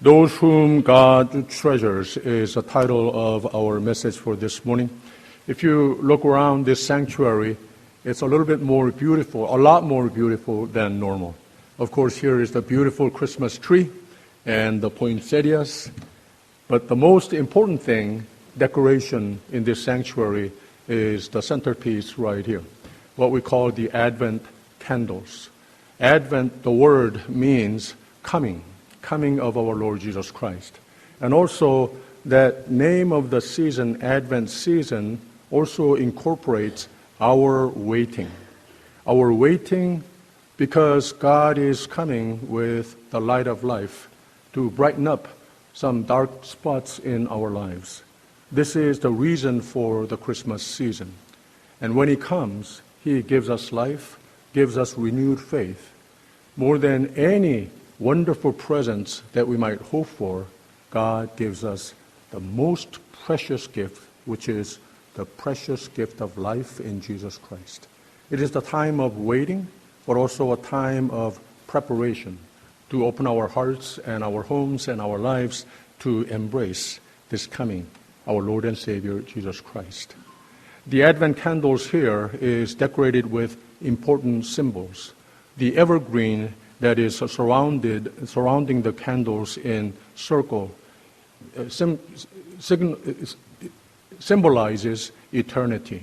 Those whom God treasures is the title of our message for this morning. If you look around this sanctuary, it's a little bit more beautiful, a lot more beautiful than normal. Of course, here is the beautiful Christmas tree and the poinsettias. But the most important thing, decoration in this sanctuary, is the centerpiece right here, what we call the Advent candles. Advent, the word means coming of our Lord Jesus Christ. And also that name of the season, Advent season, also incorporates our waiting. Our waiting because God is coming with the light of life to brighten up some dark spots in our lives. This is the reason for the Christmas season. And when He comes, He gives us life, gives us renewed faith. More than any wonderful presents that we might hope for, God gives us the most precious gift, which is the precious gift of life in Jesus Christ. It is the time of waiting, but also a time of preparation to open our hearts and our homes and our lives to embrace this coming, our Lord and Savior, Jesus Christ. The Advent candles here is decorated with important symbols. The evergreen that is surrounding the candles in circle symbolizes eternity.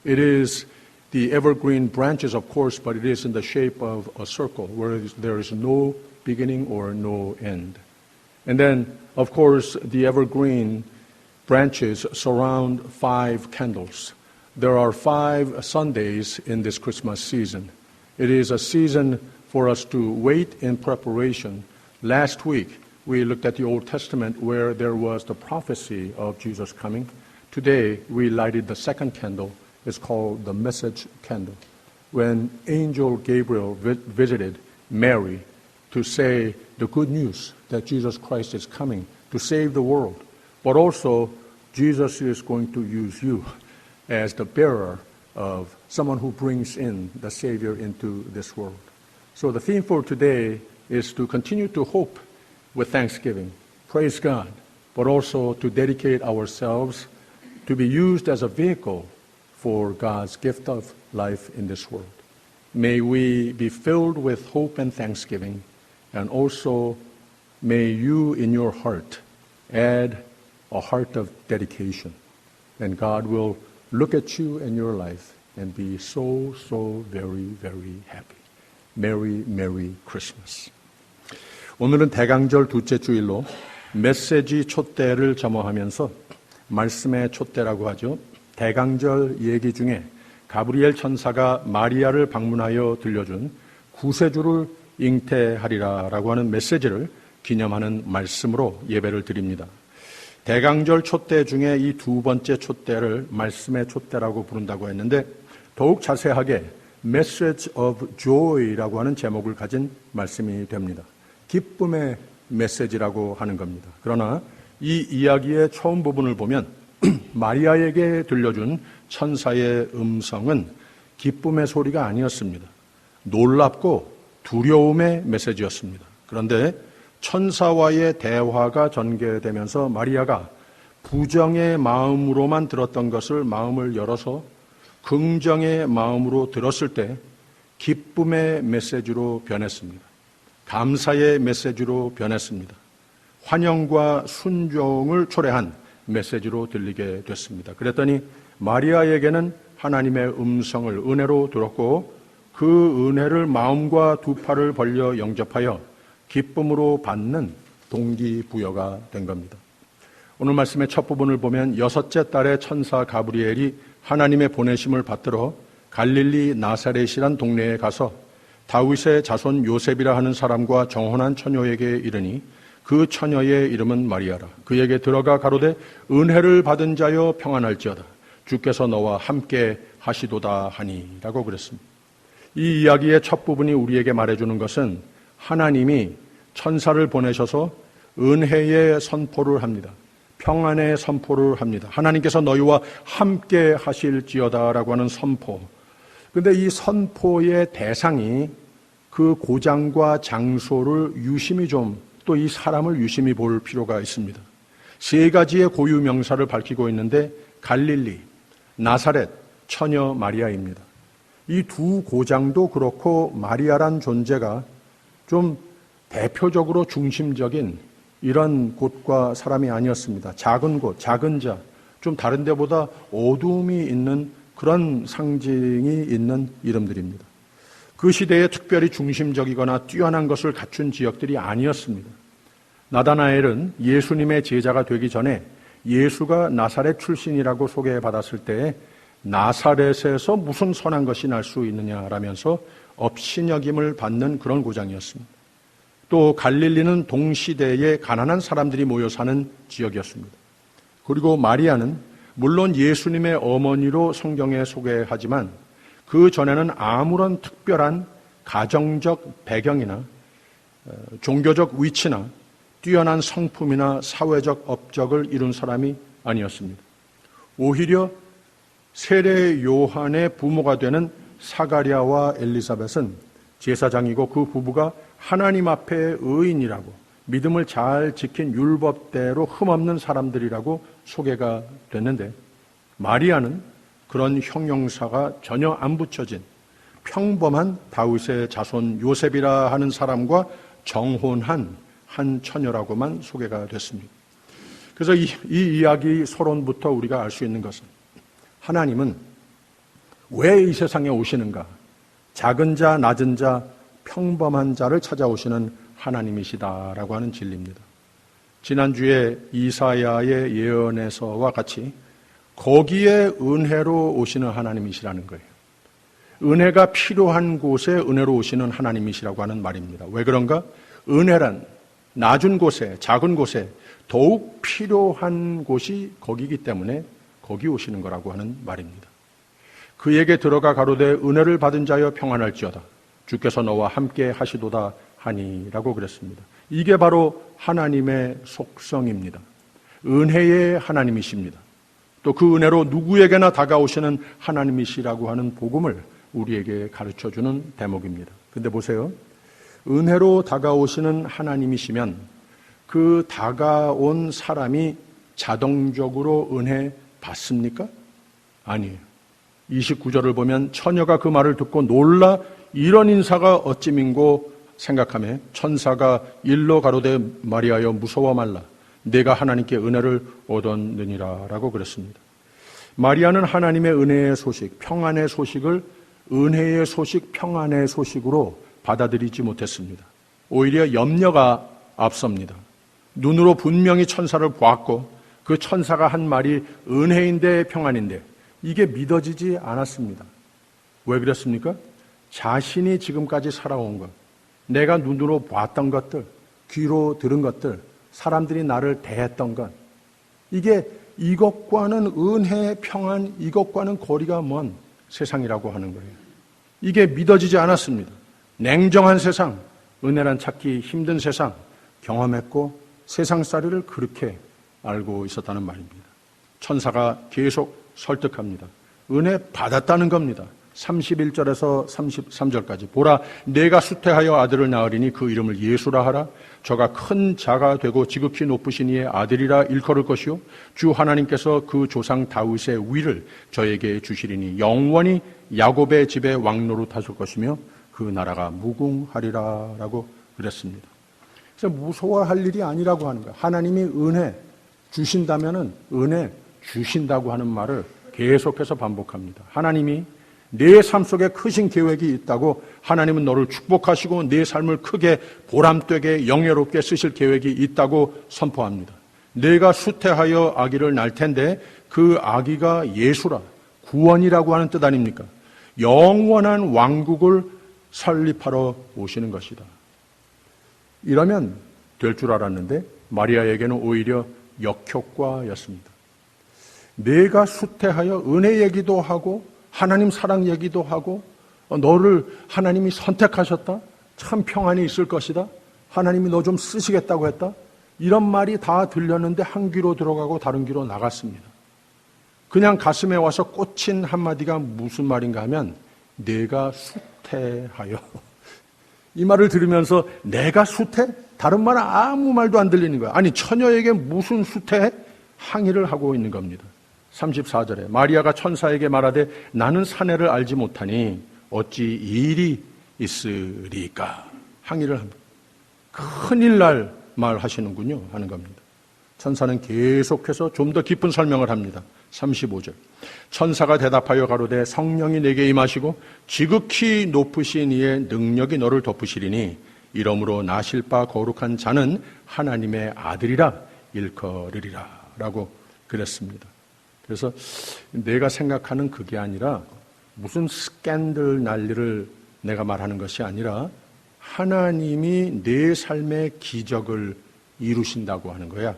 It is the evergreen branches, of course, but it is in the shape of a circle where there is no beginning or no end. And then, of course, the evergreen branches surround 5 candles. There are 5 Sundays in this Christmas season. It is a season for us to wait in preparation. Last week, we looked at the Old Testament where there was the prophecy of Jesus coming. Today, we lighted the second candle. It's called the message candle. When angel Gabriel visited Mary to say the good news that Jesus Christ is coming to save the world, but also Jesus is going to use you as the bearer of someone who brings in the Savior into this world. So the theme for today is to continue to hope with thanksgiving, praise God, but also to dedicate ourselves to be used as a vehicle for God's gift of life in this world. May we be filled with hope and thanksgiving, and also may you in your heart add a heart of dedication, and God will look at you and your life and be so very, very happy. Merry, Merry Christmas. 오늘은 대강절 둘째 주일로 메시지 촛대를 점호하면서 말씀의 촛대라고 하죠. 대강절 얘기 중에 가브리엘 천사가 마리아를 방문하여 들려준 구세주를 잉태하리라라고 하는 메시지를 기념하는 말씀으로 예배를 드립니다. 대강절 촛대 중에 이 2번째 촛대를 말씀의 촛대라고 부른다고 했는데 더욱 자세하게 Message of Joy라고 하는 제목을 가진 말씀이 됩니다. 기쁨의 메시지라고 하는 겁니다. 그러나 이 이야기의 처음 부분을 보면 마리아에게 들려준 천사의 음성은 기쁨의 소리가 아니었습니다. 놀랍고 두려움의 메시지였습니다. 그런데 천사와의 대화가 전개되면서 마리아가 부정의 마음으로만 들었던 것을 마음을 열어서 긍정의 마음으로 들었을 때 기쁨의 메시지로 변했습니다. 감사의 메시지로 변했습니다. 환영과 순종을 초래한 메시지로 들리게 됐습니다. 그랬더니 마리아에게는 하나님의 음성을 은혜로 들었고 그 은혜를 마음과 두 팔을 벌려 영접하여 기쁨으로 받는 동기부여가 된 겁니다. 오늘 말씀의 첫 부분을 보면 6째 달에 천사 가브리엘이 하나님의 보내심을 받들어 갈릴리 나사렛이란 동네에 가서 다윗의 자손 요셉이라 하는 사람과 정혼한 처녀에게 이르니 그 처녀의 이름은 마리아라. 그에게 들어가 가로되 은혜를 받은 자여 평안할지어다. 주께서 너와 함께 하시도다 하니라고 그랬습니다. 이 이야기의 첫 부분이 우리에게 말해주는 것은 하나님이 천사를 보내셔서 은혜의 선포를 합니다. 평안의 선포를 합니다. 하나님께서 너희와 함께 하실지어다라고 하는 선포. 그런데 이 선포의 대상이 그 고장과 장소를 유심히 좀 또 이 사람을 유심히 볼 필요가 있습니다. 세 가지의 고유 명사를 밝히고 있는데 갈릴리, 나사렛, 처녀 마리아입니다. 이 두 고장도 그렇고 마리아란 존재가 좀 대표적으로 중심적인 이런 곳과 사람이 아니었습니다. 작은 곳, 작은 자, 좀 다른 데보다 어두움이 있는 그런 상징이 있는 이름들입니다. 그 시대에 특별히 중심적이거나 뛰어난 것을 갖춘 지역들이 아니었습니다. 나다나엘은 예수님의 제자가 되기 전에 예수가 나사렛 출신이라고 소개받았을 때 나사렛에서 무슨 선한 것이 날 수 있느냐라면서 업신여김을 받는 그런 고장이었습니다. 또 갈릴리는 동시대에 가난한 사람들이 모여 사는 지역이었습니다. 그리고 마리아는 물론 예수님의 어머니로 성경에 소개하지만 그 전에는 아무런 특별한 가정적 배경이나 종교적 위치나 뛰어난 성품이나 사회적 업적을 이룬 사람이 아니었습니다. 오히려 세례 요한의 부모가 되는 사가랴와 엘리사벳은 제사장이고 그 부부가 하나님 앞에 의인이라고 믿음을 잘 지킨 율법대로 흠없는 사람들이라고 소개가 됐는데 마리아는 그런 형용사가 전혀 안 붙여진 평범한 다윗의 자손 요셉이라 하는 사람과 정혼한 한 처녀라고만 소개가 됐습니다. 그래서 이 이야기 서론부터 우리가 알 수 있는 것은 하나님은 왜 이 세상에 오시는가? 작은 자, 낮은 자, 평범한 자를 찾아오시는 하나님이시다라고 하는 진리입니다. 지난주에 이사야의 예언에서와 같이 거기에 은혜로 오시는 하나님이시라는 거예요. 은혜가 필요한 곳에 은혜로 오시는 하나님이시라고 하는 말입니다. 왜 그런가? 은혜란 낮은 곳에, 작은 곳에 더욱 필요한 곳이 거기이기 때문에 거기 오시는 거라고 하는 말입니다. 그에게 들어가 가로되 은혜를 받은 자여 평안할지어다. 주께서 너와 함께 하시도다 하니라고 그랬습니다. 이게 바로 하나님의 속성입니다. 은혜의 하나님이십니다. 또 그 은혜로 누구에게나 다가오시는 하나님이시라고 하는 복음을 우리에게 가르쳐주는 대목입니다. 근데 보세요. 은혜로 다가오시는 하나님이시면 그 다가온 사람이 자동적으로 은혜 받습니까? 아니에요. 29절을 보면 처녀가 그 말을 듣고 놀라 이런 인사가 어찌민고 생각하며 천사가 일러 가로되 마리아여 무서워 말라 내가 하나님께 은혜를 얻었느니라 라고 그랬습니다. 마리아는 하나님의 은혜의 소식, 평안의 소식을 은혜의 소식, 평안의 소식으로 받아들이지 못했습니다. 오히려 염려가 앞섭니다. 눈으로 분명히 천사를 보았고 그 천사가 한 말이 은혜인데 평안인데 이게 믿어지지 않았습니다. 왜 그랬습니까? 자신이 지금까지 살아온 것, 내가 눈으로 봤던 것들, 귀로 들은 것들, 사람들이 나를 대했던 것, 이게 이것과는 은혜, 평안, 이것과는 거리가 먼 세상이라고 하는 거예요. 이게 믿어지지 않았습니다. 냉정한 세상, 은혜란 찾기 힘든 세상 경험했고 세상살이를 그렇게 알고 있었다는 말입니다. 천사가 계속 설득합니다. 은혜 받았다는 겁니다. 31절에서 33절까지 보라 내가 수태하여 아들을 낳으리니 그 이름을 예수라 하라. 저가 큰 자가 되고 지극히 높으신 이의 아들이라 일컬을 것이요 주 하나님께서 그 조상 다윗의 위를 저에게 주시리니 영원히 야곱의 집에 왕노릇하실 것이며 그 나라가 무궁하리라 라고 그랬습니다. 그래서 무서워할 일이 아니라고 하는 거예요. 하나님이 은혜 주신다면은 은혜 주신다고 하는 말을 계속해서 반복합니다. 하나님이 내 삶 속에 크신 계획이 있다고 하나님은 너를 축복하시고 내 삶을 크게 보람되게 영예롭게 쓰실 계획이 있다고 선포합니다. 내가 수태하여 아기를 낳을 텐데 그 아기가 예수라 구원이라고 하는 뜻 아닙니까? 영원한 왕국을 설립하러 오시는 것이다. 이러면 될 줄 알았는데 마리아에게는 오히려 역효과였습니다. 내가 수태하여 은혜 얘기도 하고 하나님 사랑 얘기도 하고 너를 하나님이 선택하셨다. 참 평안이 있을 것이다. 하나님이 너 좀 쓰시겠다고 했다. 이런 말이 다 들렸는데 한 귀로 들어가고 다른 귀로 나갔습니다. 그냥 가슴에 와서 꽂힌 한마디가 무슨 말인가 하면 내가 수태하여 이 말을 들으면서 내가 수태? 다른 말은 아무 말도 안 들리는 거야. 아니, 처녀에게 무슨 수태? 항의를 하고 있는 겁니다. 34절에 마리아가 천사에게 말하되 나는 사내를 알지 못하니 어찌 일이 있으리까? 항의를 합니다. 큰일 날 말하시는군요 하는 겁니다. 천사는 계속해서 좀 더 깊은 설명을 합니다. 35절 천사가 대답하여 가로되 성령이 내게 임하시고 지극히 높으신 이의 능력이 너를 덮으시리니 이러므로 나실 바 거룩한 자는 하나님의 아들이라 일컬으리라 라고 그랬습니다. 그래서 내가 생각하는 그게 아니라 무슨 스캔들 난리를 내가 말하는 것이 아니라 하나님이 내 삶의 기적을 이루신다고 하는 거야.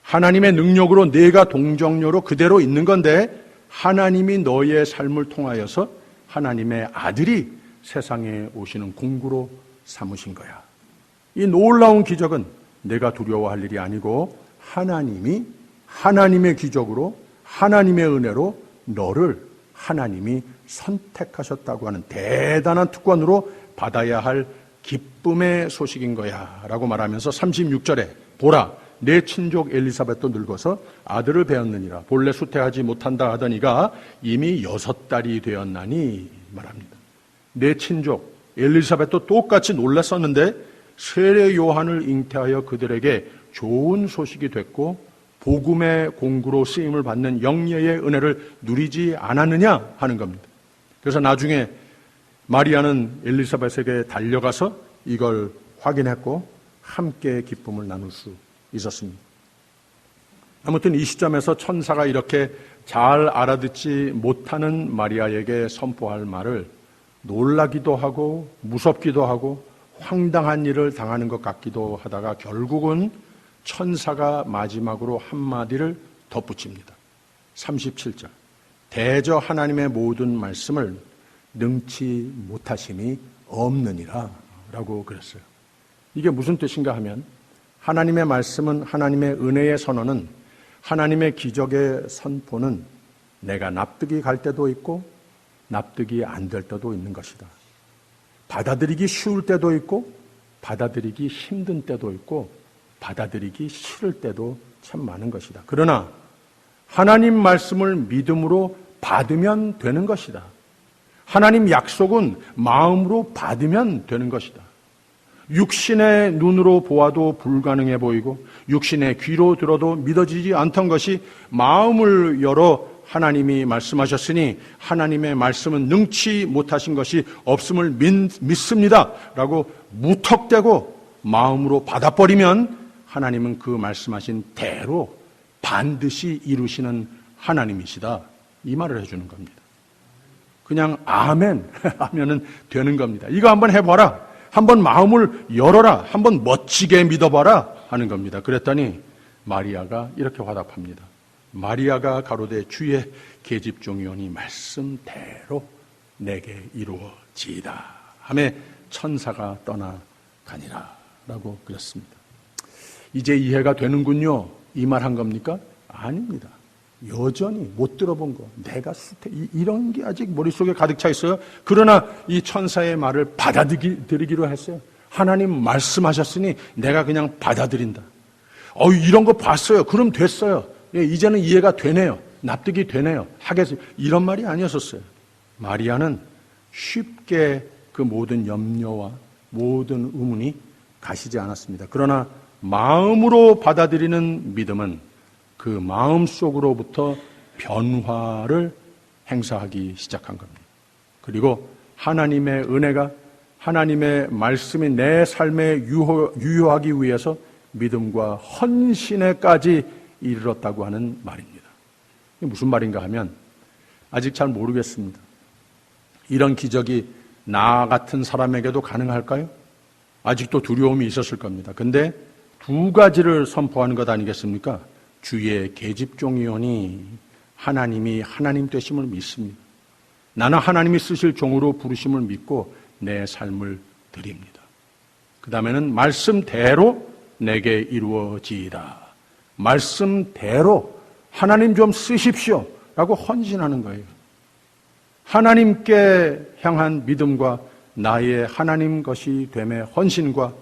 하나님의 능력으로 내가 동정녀로 그대로 있는 건데 하나님이 너의 삶을 통하여서 하나님의 아들이 세상에 오시는 공구로 삼으신 거야. 이 놀라운 기적은 내가 두려워할 일이 아니고 하나님이 하나님의 기적으로 하나님의 은혜로 너를 하나님이 선택하셨다고 하는 대단한 특권으로 받아야 할 기쁨의 소식인 거야 라고 말하면서 36절에 보라 내 친족 엘리사벳도 늙어서 아들을 배었느니라 본래 수태하지 못한다 하더니가 이미 6달이 되었나니 말합니다. 내 친족 엘리사벳도 똑같이 놀랐었는데 세례 요한을 잉태하여 그들에게 좋은 소식이 됐고 복음의 공구로 쓰임을 받는 영예의 은혜를 누리지 않았느냐 하는 겁니다. 그래서 나중에 마리아는 엘리사벳에게 달려가서 이걸 확인했고 함께 기쁨을 나눌 수 있었습니다. 아무튼 이 시점에서 천사가 이렇게 잘 알아듣지 못하는 마리아에게 선포할 말을 놀라기도 하고 무섭기도 하고 황당한 일을 당하는 것 같기도 하다가 결국은 천사가 마지막으로 한마디를 덧붙입니다. 37절 대저 하나님의 모든 말씀을 능치 못하심이 없느니라 라고 그랬어요. 이게 무슨 뜻인가 하면 하나님의 말씀은 하나님의 은혜의 선언은 하나님의 기적의 선포는 내가 납득이 갈 때도 있고 납득이 안 될 때도 있는 것이다. 받아들이기 쉬울 때도 있고 받아들이기 힘든 때도 있고 받아들이기 싫을 때도 참 많은 것이다. 그러나 하나님 말씀을 믿음으로 받으면 되는 것이다. 하나님 약속은 마음으로 받으면 되는 것이다. 육신의 눈으로 보아도 불가능해 보이고 육신의 귀로 들어도 믿어지지 않던 것이 마음을 열어 하나님이 말씀하셨으니 하나님의 말씀은 능치 못하신 것이 없음을 믿습니다 라고 무턱대고 마음으로 받아버리면 하나님은 그 말씀하신 대로 반드시 이루시는 하나님이시다 이 말을 해주는 겁니다. 그냥 아멘 하면은 되는 겁니다. 이거 한번 해봐라. 한번 마음을 열어라. 한번 멋지게 믿어봐라 하는 겁니다. 그랬더니 마리아가 이렇게 화답합니다. 마리아가 가로되 주의 계집종이오니 말씀대로 내게 이루어지이다 하매 천사가 떠나가니라 라고 그랬습니다. 이제 이해가 되는군요. 이 말 한 겁니까? 아닙니다. 여전히 못 들어본 거, 내가 이런 게 아직 머릿속에 가득 차 있어요. 그러나 이 천사의 말을 받아들이기로 했어요. 하나님 말씀하셨으니 내가 그냥 받아들인다. 이런 거 봤어요. 그럼 됐어요. 예, 이제는 이해가 되네요. 납득이 되네요. 하겠어요. 이런 말이 아니었었어요. 마리아는 쉽게 그 모든 염려와 모든 의문이 가시지 않았습니다. 그러나 마음으로 받아들이는 믿음은 그 마음속으로부터 변화를 행사하기 시작한 겁니다. 그리고 하나님의 은혜가 하나님의 말씀이 내 삶에 유효하기 위해서 믿음과 헌신에까지 이르렀다고 하는 말입니다. 이게 무슨 말인가 하면 아직 잘 모르겠습니다. 이런 기적이 나 같은 사람에게도 가능할까요? 아직도 두려움이 있었을 겁니다. 근데 두 가지를 선포하는 것 아니겠습니까? 주의 계집종이오니 하나님이 하나님 되심을 믿습니다. 나는 하나님이 쓰실 종으로 부르심을 믿고 내 삶을 드립니다. 그 다음에는 말씀대로 내게 이루어지이다. 말씀대로 하나님 좀 쓰십시오 라고 헌신하는 거예요. 하나님께 향한 믿음과 나의 하나님 것이 됨의 헌신과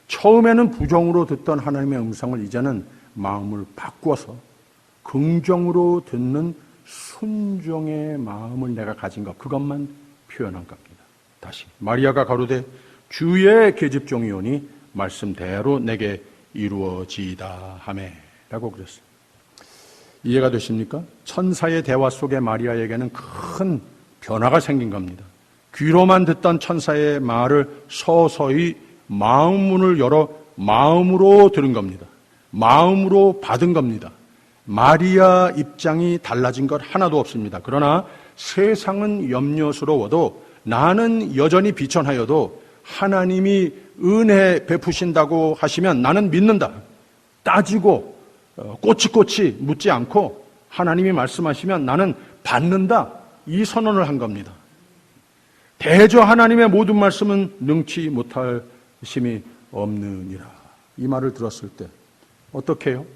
처음에는 부정으로 듣던 하나님의 음성을 이제는 마음을 바꾸어서 긍정으로 듣는 순종의 마음을 내가 가진 것, 그것만 표현한 겁니다. 다시 마리아가 가로되 주의 계집종이오니 말씀대로 내게 이루어지이다 하매 라고 그랬어요. 이해가 되십니까? 천사의 대화 속에 마리아에게는 큰 변화가 생긴 겁니다. 귀로만 듣던 천사의 말을 서서히 마음 문을 열어 마음으로 들은 겁니다. 마음으로 받은 겁니다. 마리아 입장이 달라진 것 하나도 없습니다. 그러나 세상은 염려스러워도 나는 여전히 비천하여도 하나님이 은혜 베푸신다고 하시면 나는 믿는다. 따지고 꼬치꼬치 묻지 않고 하나님이 말씀하시면 나는 받는다. 이 선언을 한 겁니다. 대저 하나님의 모든 말씀은 능치 못할 힘이 없느니라. 이 말을 들었을 때 어떻게 해요?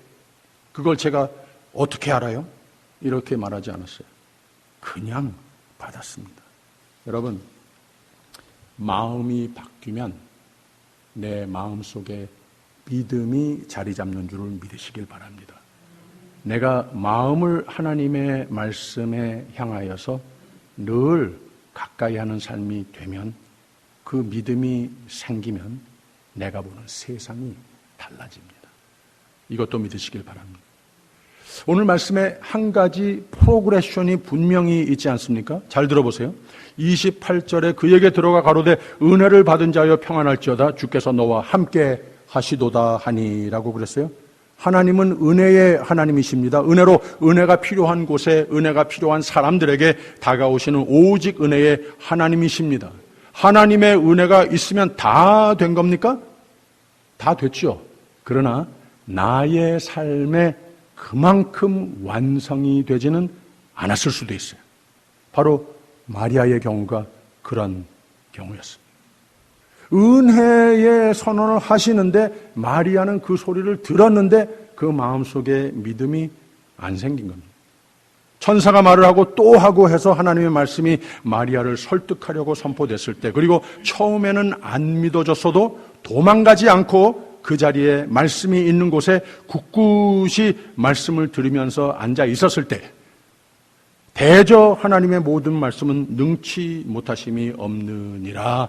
그걸 제가 어떻게 알아요? 이렇게 말하지 않았어요. 그냥 받았습니다. 여러분, 마음이 바뀌면 내 마음속에 믿음이 자리 잡는 줄을 믿으시길 바랍니다. 내가 마음을 하나님의 말씀에 향하여서 늘 가까이 하는 삶이 되면, 그 믿음이 생기면 내가 보는 세상이 달라집니다. 이것도 믿으시길 바랍니다. 오늘 말씀에 한 가지 프로그레션이 분명히 있지 않습니까? 잘 들어보세요. 28절에 그에게 들어가 가로되 은혜를 받은 자여 평안할지어다 주께서 너와 함께 하시도다 하니라고 그랬어요. 하나님은 은혜의 하나님이십니다. 은혜가 필요한 곳에, 은혜가 필요한 사람들에게 다가오시는 오직 은혜의 하나님이십니다. 하나님의 은혜가 있으면 다 된 겁니까? 다 됐죠. 그러나 나의 삶에 그만큼 완성이 되지는 않았을 수도 있어요. 바로 마리아의 경우가 그런 경우였습니다. 은혜의 선언을 하시는데 마리아는 그 소리를 들었는데 그 마음속에 믿음이 안 생긴 겁니다. 천사가 말을 하고 또 하고 해서 하나님의 말씀이 마리아를 설득하려고 선포됐을 때, 그리고 처음에는 안 믿어졌어도 도망가지 않고 그 자리에 말씀이 있는 곳에 굳굳이 말씀을 들으면서 앉아 있었을 때, 대저 하나님의 모든 말씀은 능치 못하심이 없느니라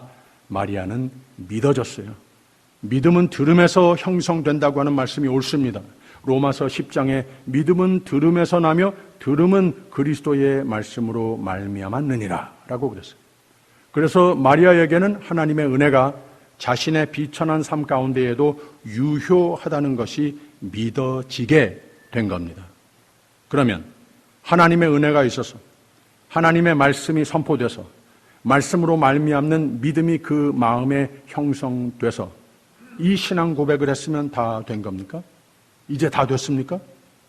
마리아는 믿어졌어요. 믿음은 들음에서 형성된다고 하는 말씀이 옳습니다. 로마서 10장에 믿음은 들음에서 나며 들음은 그리스도의 말씀으로 말미암았느니라 라고 그랬어요. 그래서 마리아에게는 하나님의 은혜가 자신의 비천한 삶 가운데에도 유효하다는 것이 믿어지게 된 겁니다. 그러면 하나님의 은혜가 있어서 하나님의 말씀이 선포돼서 말씀으로 말미암는 믿음이 그 마음에 형성돼서 이 신앙 고백을 했으면 다 된 겁니까? 이제 다 됐습니까?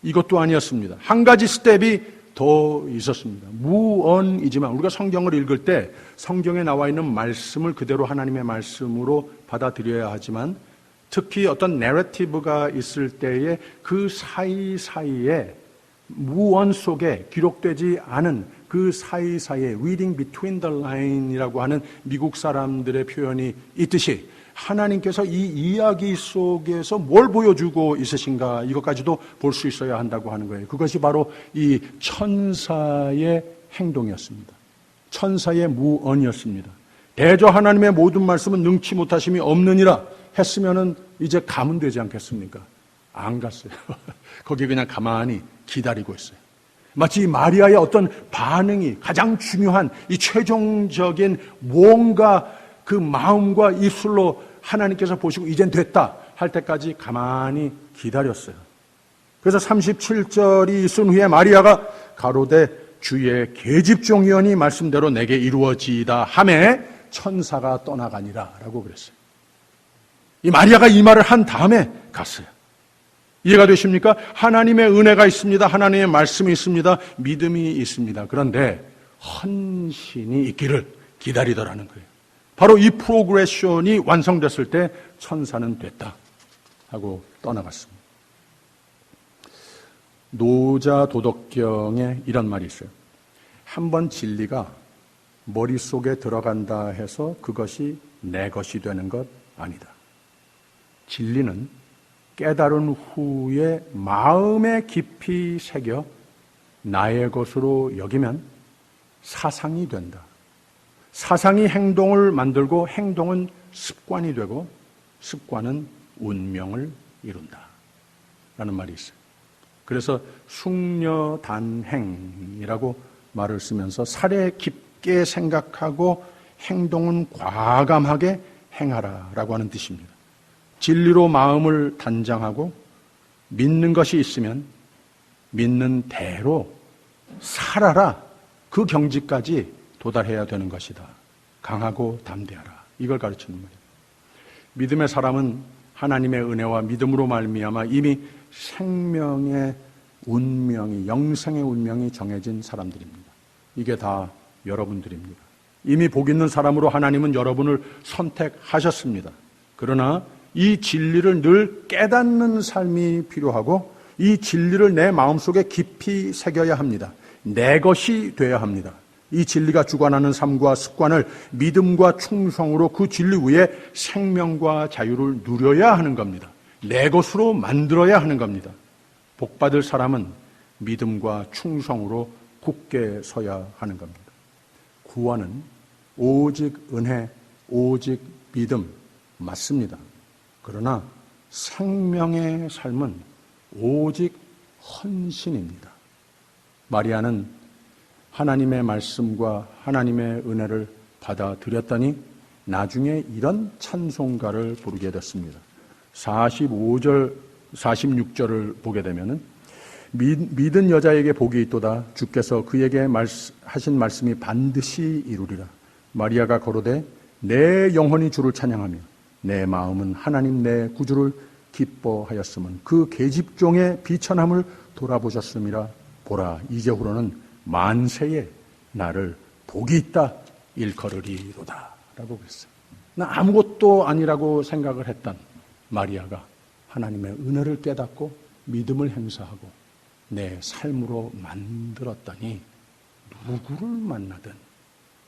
이것도 아니었습니다. 한 가지 스텝이 더 있었습니다. 무언이지만 우리가 성경을 읽을 때 성경에 나와 있는 말씀을 그대로 하나님의 말씀으로 받아들여야 하지만, 특히 어떤 내러티브가 있을 때에 그 사이사이에 무언 속에 기록되지 않은 그 사이사이에 reading between the line이라고 하는 미국 사람들의 표현이 있듯이 하나님께서 이 이야기 속에서 뭘 보여주고 있으신가, 이것까지도 볼 수 있어야 한다고 하는 거예요. 그것이 바로 이 천사의 행동이었습니다. 천사의 무언이었습니다. 대저 하나님의 모든 말씀은 능치 못하심이 없느니라 했으면은 이제 가면 되지 않겠습니까? 안 갔어요. 거기 그냥 가만히 기다리고 있어요. 마치 이 마리아의 어떤 반응이 가장 중요한 이 최종적인 뭔가 그 마음과 입술로 하나님께서 보시고 이젠 됐다 할 때까지 가만히 기다렸어요. 그래서 37절이 있은 후에 마리아가 가로되 주의 계집종이오니 말씀대로 내게 이루어지이다 하매 천사가 떠나가니라 라고 그랬어요. 이 마리아가 이 말을 한 다음에 갔어요. 이해가 되십니까? 하나님의 은혜가 있습니다. 하나님의 말씀이 있습니다. 믿음이 있습니다. 그런데 헌신이 있기를 기다리더라는 거예요. 바로 이 프로그레션이 완성됐을 때 천사는 됐다 하고 떠나갔습니다. 노자 도덕경에 이런 말이 있어요. 한번 진리가 머릿속에 들어간다 해서 그것이 내 것이 되는 것 아니다. 진리는 깨달은 후에 마음에 깊이 새겨 나의 것으로 여기면 사상이 된다. 사상이 행동을 만들고 행동은 습관이 되고 습관은 운명을 이룬다. 라는 말이 있어요. 그래서 숙려단행이라고 말을 쓰면서 살에 깊게 생각하고 행동은 과감하게 행하라 라고 하는 뜻입니다. 진리로 마음을 단장하고 믿는 것이 있으면 믿는 대로 살아라. 그 경지까지 도달해야 되는 것이다. 강하고 담대하라. 이걸 가르치는 말이에요. 믿음의 사람은 하나님의 은혜와 믿음으로 말미암아 이미 생명의 운명이, 영생의 운명이 정해진 사람들입니다. 이게 다 여러분들입니다. 이미 복 있는 사람으로 하나님은 여러분을 선택하셨습니다. 그러나 이 진리를 늘 깨닫는 삶이 필요하고 이 진리를 내 마음속에 깊이 새겨야 합니다. 내 것이 되어야 합니다. 이 진리가 주관하는 삶과 습관을 믿음과 충성으로 그 진리 위에 생명과 자유를 누려야 하는 겁니다. 내 것으로 만들어야 하는 겁니다. 복받을 사람은 믿음과 충성으로 굳게 서야 하는 겁니다. 구원은 오직 은혜, 오직 믿음 맞습니다. 그러나 생명의 삶은 오직 헌신입니다. 마리아는 하나님의 말씀과 하나님의 은혜를 받아들였더니 나중에 이런 찬송가를 부르게 됐습니다. 45절, 46절을 보게 되면은 믿은 여자에게 복이 있도다. 주께서 그에게 하신 말씀이 반드시 이루리라. 마리아가 거로되 내 영혼이 주를 찬양하며 내 마음은 하나님 내 구주를 기뻐하였음은 그 계집종의 비천함을 돌아보셨음이라. 보라, 이제후로는 만세에 나를 복이 있다 일컬으리로다 라고 그랬어요. 나 아무것도 아니라고 생각을 했던 마리아가 하나님의 은혜를 깨닫고 믿음을 행사하고 내 삶으로 만들었더니 누구를 만나든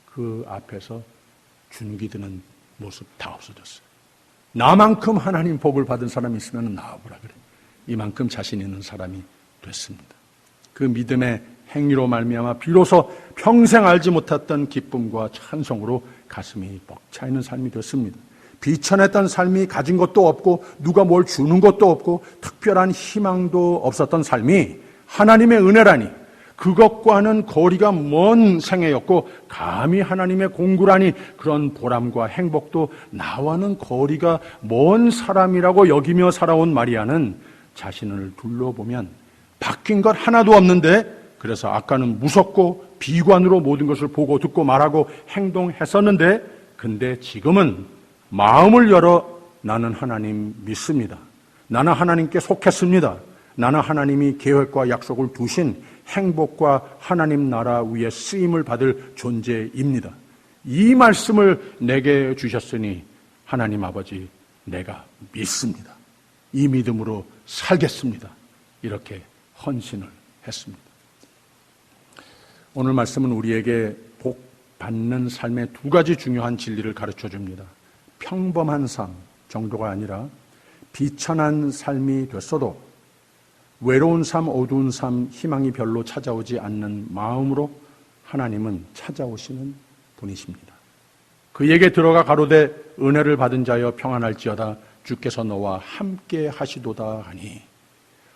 그 앞에서 주눅이 드는 모습 다 없어졌어요. 나만큼 하나님 복을 받은 사람이 있으면 나와보라 그래. 이만큼 자신 있는 사람이 됐습니다. 그 믿음의 행위로 말미암아 비로소 평생 알지 못했던 기쁨과 찬송으로 가슴이 벅차 있는 삶이 됐습니다. 비천했던 삶이 가진 것도 없고 누가 뭘 주는 것도 없고 특별한 희망도 없었던 삶이 하나님의 은혜라니 그것과는 거리가 먼 생애였고 감히 하나님의 공구라니 그런 보람과 행복도 나와는 거리가 먼 사람이라고 여기며 살아온 마리아는 자신을 둘러보면 바뀐 것 하나도 없는데 그래서 아까는 무섭고 비관으로 모든 것을 보고 듣고 말하고 행동했었는데 근데 지금은 마음을 열어 나는 하나님 믿습니다. 나는 하나님께 속했습니다. 나는 하나님이 계획과 약속을 두신 행복과 하나님 나라 위에 쓰임을 받을 존재입니다. 이 말씀을 내게 주셨으니 하나님 아버지 내가 믿습니다. 이 믿음으로 살겠습니다. 이렇게 헌신을 했습니다. 오늘 말씀은 우리에게 복 받는 삶의 두 가지 중요한 진리를 가르쳐 줍니다. 평범한 삶 정도가 아니라 비천한 삶이 됐어도 외로운 삶, 어두운 삶, 희망이 별로 찾아오지 않는 마음으로 하나님은 찾아오시는 분이십니다. 그에게 들어가 가로되 은혜를 받은 자여 평안할지어다 주께서 너와 함께 하시도다 하니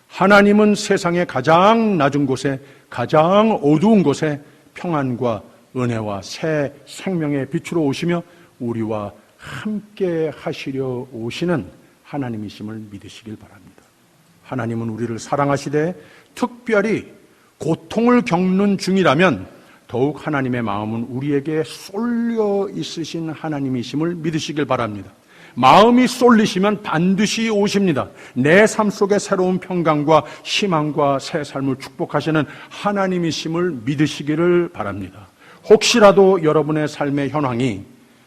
하나님은 세상의 가장 낮은 곳에 가장 어두운 곳에 평안과 은혜와 새 생명의 빛으로 오시며 우리와 함께 하시려 오시는 하나님이심을 믿으시길 바랍니다. 하나님은 우리를 사랑하시되 특별히 고통을 겪는 중이라면 더욱 하나님의 마음은 우리에게 쏠려 있으신 하나님이심을 믿으시길 바랍니다. 마음이 쏠리시면 반드시 오십니다. 내 삶 속에 새로운 평강과 희망과 새 삶을 축복하시는 하나님이심을 믿으시기를 바랍니다. 혹시라도 여러분의 삶의 현황이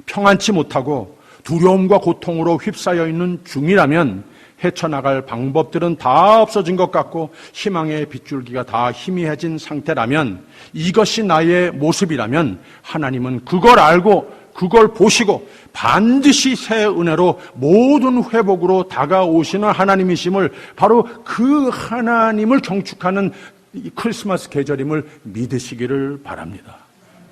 평안치 못하고 두려움과 고통으로 휩싸여 있는 중이라면 헤쳐나갈 방법들은 다 없어진 것 같고 희망의 빗줄기가 다 희미해진 상태라면 이것이 나의 모습이라면 하나님은 그걸 알고 그걸 보시고 반드시 새 은혜로 모든 회복으로 다가오시는 하나님이심을, 바로 그 하나님을 경축하는 이 크리스마스 계절임을 믿으시기를 바랍니다.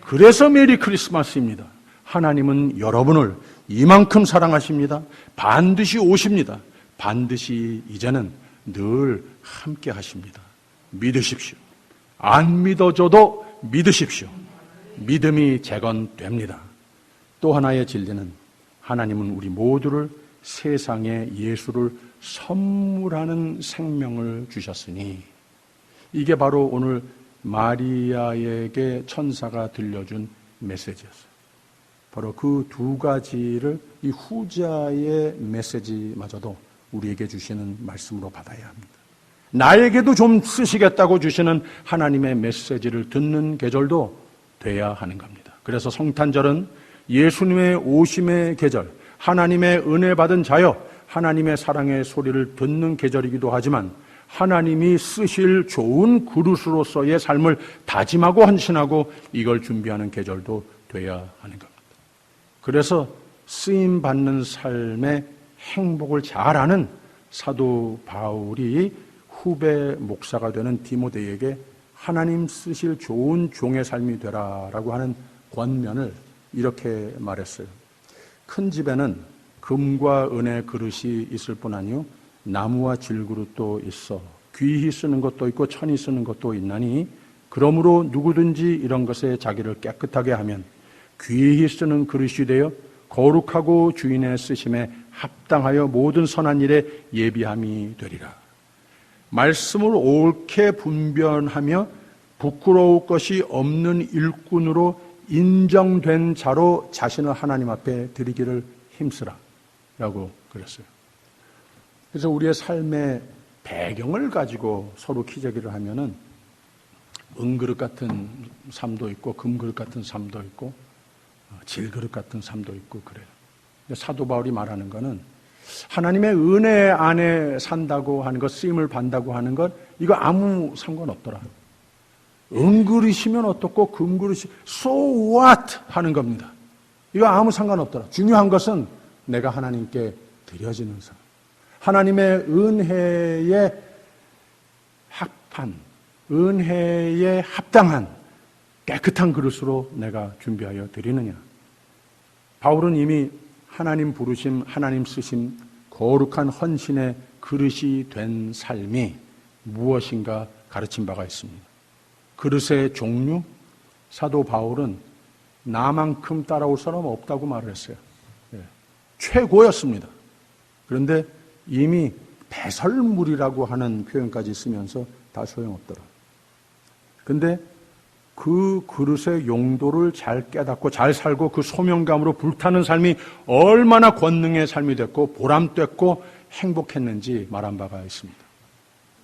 그래서 메리 크리스마스입니다. 하나님은 여러분을 이만큼 사랑하십니다. 반드시 오십니다. 반드시 이제는 늘 함께 하십니다. 믿으십시오. 안 믿어줘도 믿으십시오. 믿음이 재건됩니다. 또 하나의 진리는, 하나님은 우리 모두를 세상에 예수를 선물하는 생명을 주셨으니, 이게 바로 오늘 마리아에게 천사가 들려준 메시지였어요. 바로 그 두 가지를 이 후자의 메시지마저도 우리에게 주시는 말씀으로 받아야 합니다. 나에게도 좀 쓰시겠다고 주시는 하나님의 메시지를 듣는 계절도 돼야 하는 겁니다. 그래서 성탄절은 예수님의 오심의 계절, 하나님의 은혜 받은 자여 하나님의 사랑의 소리를 듣는 계절이기도 하지만, 하나님이 쓰실 좋은 그릇으로서의 삶을 다짐하고 헌신하고 이걸 준비하는 계절도 돼야 하는 겁니다. 그래서 쓰임받는 삶의 행복을 잘 아는 사도 바울이 후배 목사가 되는 디모데에게 하나님 쓰실 좋은 종의 삶이 되라라고 하는 권면을 이렇게 말했어요. 큰 집에는 금과 은의 그릇이 있을 뿐 아니요 나무와 질그릇도 있어 귀히 쓰는 것도 있고 천히 쓰는 것도 있나니, 그러므로 누구든지 이런 것에 자기를 깨끗하게 하면 귀히 쓰는 그릇이 되어 거룩하고 주인의 쓰심에 합당하여 모든 선한 일에 예비함이 되리라. 말씀을 옳게 분별하며 부끄러울 것이 없는 일꾼으로 인정된 자로 자신을 하나님 앞에 드리기를 힘쓰라 라고 그랬어요. 그래서 우리의 삶의 배경을 가지고 서로 기저귀를 하면은 은그릇 같은 삶도 있고 금그릇 같은 삶도 있고 질그릇 같은 삶도 있고 그래요. 사도 바울이 말하는 거는 하나님의 은혜 안에 산다고 하는 것, 쓰임을 받는다고 하는 것, 이거 아무 상관없더라. 은그릇이면 어떻고 금그릇이 so what 하는 겁니다. 이거 아무 상관없더라. 중요한 것은 내가 하나님께 드려지는 삶, 하나님의 은혜에 합한, 은혜에 합당한 깨끗한 그릇으로 내가 준비하여 드리느냐. 바울은 이미 하나님 부르심, 하나님 쓰심, 거룩한 헌신의 그릇이 된 삶이 무엇인가 가르친 바가 있습니다. 그릇의 종류, 사도 바울은 나만큼 따라올 사람 없다고 말을 했어요. 최고였습니다. 그런데 이미 배설물이라고 하는 표현까지 쓰면서 다 소용없더라. 근데 그 그릇의 용도를 잘 깨닫고 잘 살고 그 소명감으로 불타는 삶이 얼마나 권능의 삶이 됐고 보람됐고 행복했는지 말한 바가 있습니다.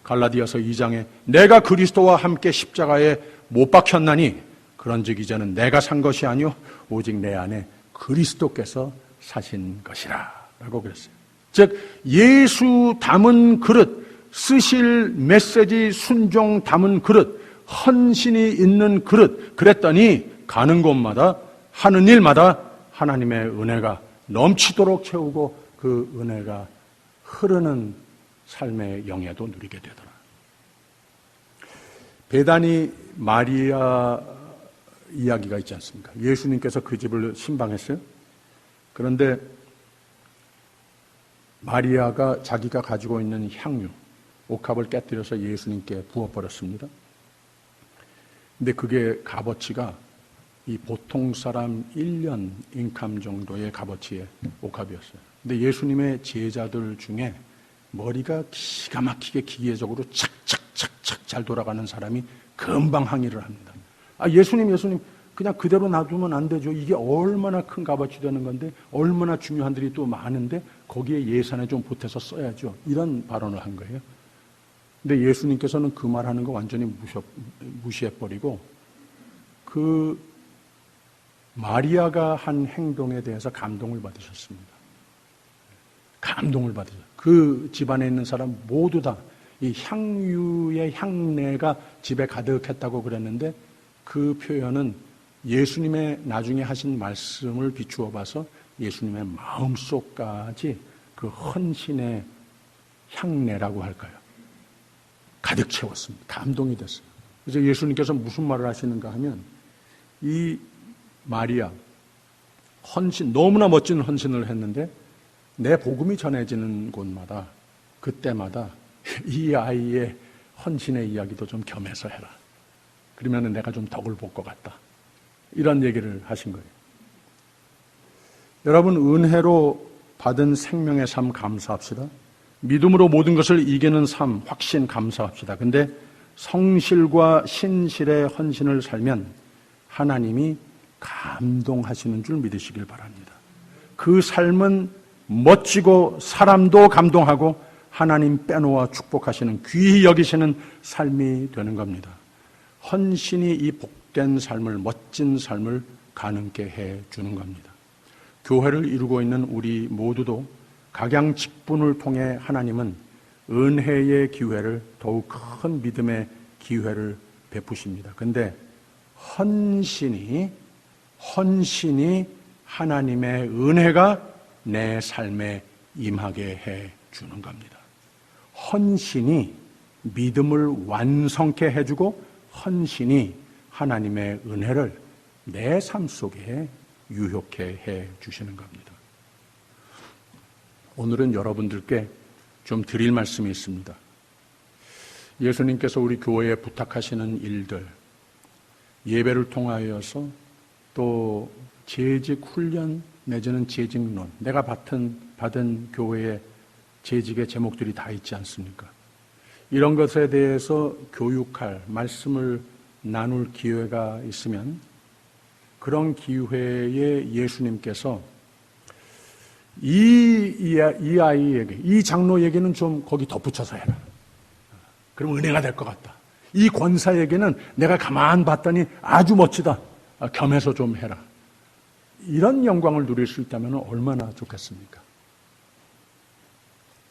갈라디아서 2장에 내가 그리스도와 함께 십자가에 못 박혔나니 그런즉 이제는 내가 산 것이 아니요 오직 내 안에 그리스도께서 사신 것이라 라고 그랬어요. 즉 예수 담은 그릇, 쓰실 메시지 순종 담은 그릇, 헌신이 있는 그릇, 그랬더니 가는 곳마다 하는 일마다 하나님의 은혜가 넘치도록 채우고 그 은혜가 흐르는 삶의 영예도 누리게 되더라. 베다니 마리아 이야기가 있지 않습니까? 예수님께서 그 집을 신방했어요. 그런데 마리아가 자기가 가지고 있는 향유, 옥합을 깨뜨려서 예수님께 부어버렸습니다. 근데 그게 값어치가 이 보통 사람 1년 인감 정도의 값어치의 옥합이었어요. 근데 예수님의 제자들 중에 머리가 기가 막히게 기계적으로 착착착착 잘 돌아가는 사람이 금방 항의를 합니다. 예수님 그냥 그대로 놔두면 안 되죠. 이게 얼마나 큰 값어치 되는 건데 얼마나 중요한 일이 또 많은데 거기에 예산에 좀 보태서 써야죠. 이런 발언을 한 거예요. 근데 예수님께서는 그 말하는 거 완전히 무시해버리고 그 마리아가 한 행동에 대해서 감동을 받으셨습니다. 감동을 받으셨어요. 그 집안에 있는 사람 모두 다 이 향유의 향내가 집에 가득했다고 그랬는데 그 표현은 예수님의 나중에 하신 말씀을 비추어 봐서 예수님의 마음속까지 그 헌신의 향내라고 할까요? 가득 채웠습니다. 감동이 됐어요. 그래서 예수님께서 무슨 말을 하시는가 하면 이 마리아 헌신, 너무나 멋진 헌신을 했는데 내 복음이 전해지는 곳마다 그때마다 이 아이의 헌신의 이야기도 좀 겸해서 해라. 그러면 내가 좀 덕을 볼 것 같다. 이런 얘기를 하신 거예요. 여러분, 은혜로 받은 생명의 삶 감사합시다. 믿음으로 모든 것을 이기는 삶, 확신 감사합시다. 근데 성실과 신실의 헌신을 살면 하나님이 감동하시는 줄 믿으시길 바랍니다. 그 삶은 멋지고 사람도 감동하고 하나님 빼놓아 축복하시는, 귀히 여기시는 삶이 되는 겁니다. 헌신이 이 복된 삶을, 멋진 삶을 가능케 해주는 겁니다. 교회를 이루고 있는 우리 모두도 각양 직분을 통해 하나님은 은혜의 기회를, 더욱 큰 믿음의 기회를 베푸십니다. 그런데 헌신이 하나님의 은혜가 내 삶에 임하게 해주는 겁니다. 헌신이 믿음을 완성케 해주고 헌신이 하나님의 은혜를 내 삶 속에 유효케 해주시는 겁니다. 오늘은 여러분들께 좀 드릴 말씀이 있습니다. 예수님께서 우리 교회에 부탁하시는 일들, 예배를 통하여서 또 재직 훈련 내지는 재직론, 내가 받은 교회의 재직의 제목들이 다 있지 않습니까? 이런 것에 대해서 교육할, 말씀을 나눌 기회가 있으면 그런 기회에 예수님께서 이 아이에게, 이 장로에게는 좀 거기 덧붙여서 해라. 그럼 은혜가 될 것 같다. 이 권사에게는 내가 가만 봤더니 아주 멋지다. 겸해서 좀 해라. 이런 영광을 누릴 수 있다면 얼마나 좋겠습니까?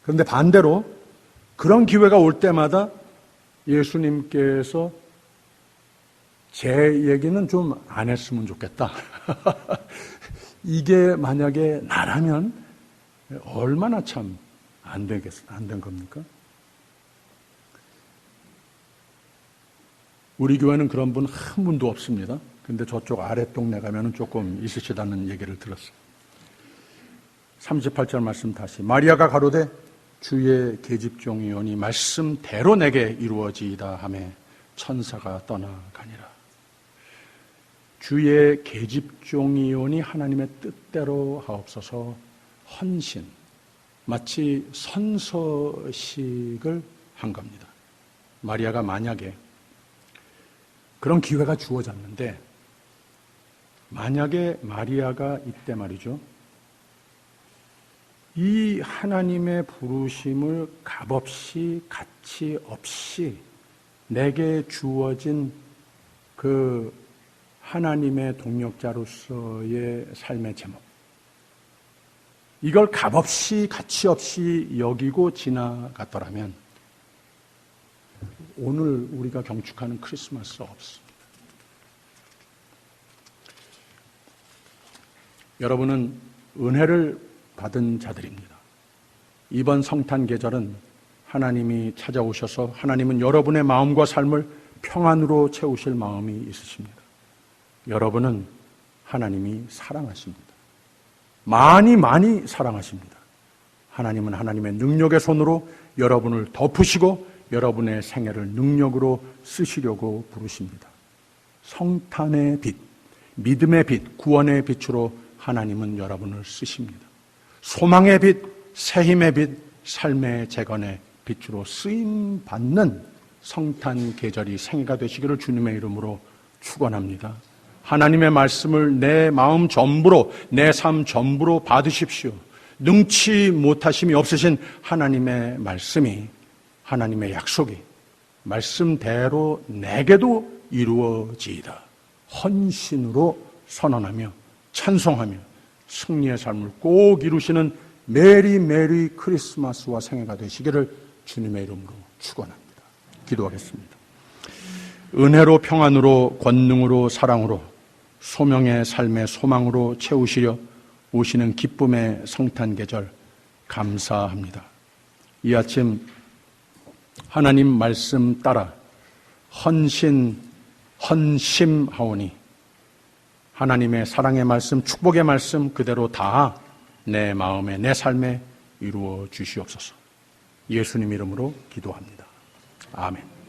그런데 반대로 그런 기회가 올 때마다 예수님께서 제 얘기는 좀 안 했으면 좋겠다. 이게 만약에 나라면 얼마나 참 안 된 겁니까? 우리 교회는 그런 분 한 분도 없습니다. 근데 저쪽 아랫동네 가면은 조금 있으시다는 얘기를 들었어요. 38절 말씀 다시. 마리아가 가로되 주의 계집종이오니 말씀대로 내게 이루어지이다 하며 천사가 떠나가니라. 주의 계집종이오니 하나님의 뜻대로 하옵소서. 헌신, 마치 선서식을 한 겁니다. 마리아가 만약에 그런 기회가 주어졌는데 만약에 마리아가 이때 말이죠, 이 하나님의 부르심을 값없이 가치 없이 내게 주어진 그 하나님의 동역자로서의 삶의 제목, 이걸 값없이 가치 없이 여기고 지나갔더라면 오늘 우리가 경축하는 크리스마스 없습니다. 여러분은 은혜를 받은 자들입니다. 이번 성탄 계절은 하나님이 찾아오셔서 하나님은 여러분의 마음과 삶을 평안으로 채우실 마음이 있으십니다. 여러분은 하나님이 사랑하십니다. 많이 사랑하십니다. 하나님은 하나님의 능력의 손으로 여러분을 덮으시고 여러분의 생애를 능력으로 쓰시려고 부르십니다. 성탄의 빛, 믿음의 빛, 구원의 빛으로 하나님은 여러분을 쓰십니다. 소망의 빛, 새힘의 빛, 삶의 재건의 빛으로 쓰임받는 성탄 계절이 생애가 되시기를 주님의 이름으로 축원합니다. 하나님의 말씀을 내 마음 전부로, 내 삶 전부로 받으십시오. 능치 못하심이 없으신 하나님의 말씀이, 하나님의 약속이 말씀대로 내게도 이루어지이다. 헌신으로 선언하며 찬송하며 승리의 삶을 꼭 이루시는 메리 크리스마스와 생애가 되시기를 주님의 이름으로 축원합니다. 기도하겠습니다. 은혜로 평안으로 권능으로 사랑으로 소명의 삶의 소망으로 채우시려 오시는 기쁨의 성탄 계절 감사합니다. 이 아침 하나님 말씀 따라 헌심하오니 하나님의 사랑의 말씀, 축복의 말씀 그대로 다 내 마음에, 내 삶에 이루어 주시옵소서. 예수님 이름으로 기도합니다. 아멘.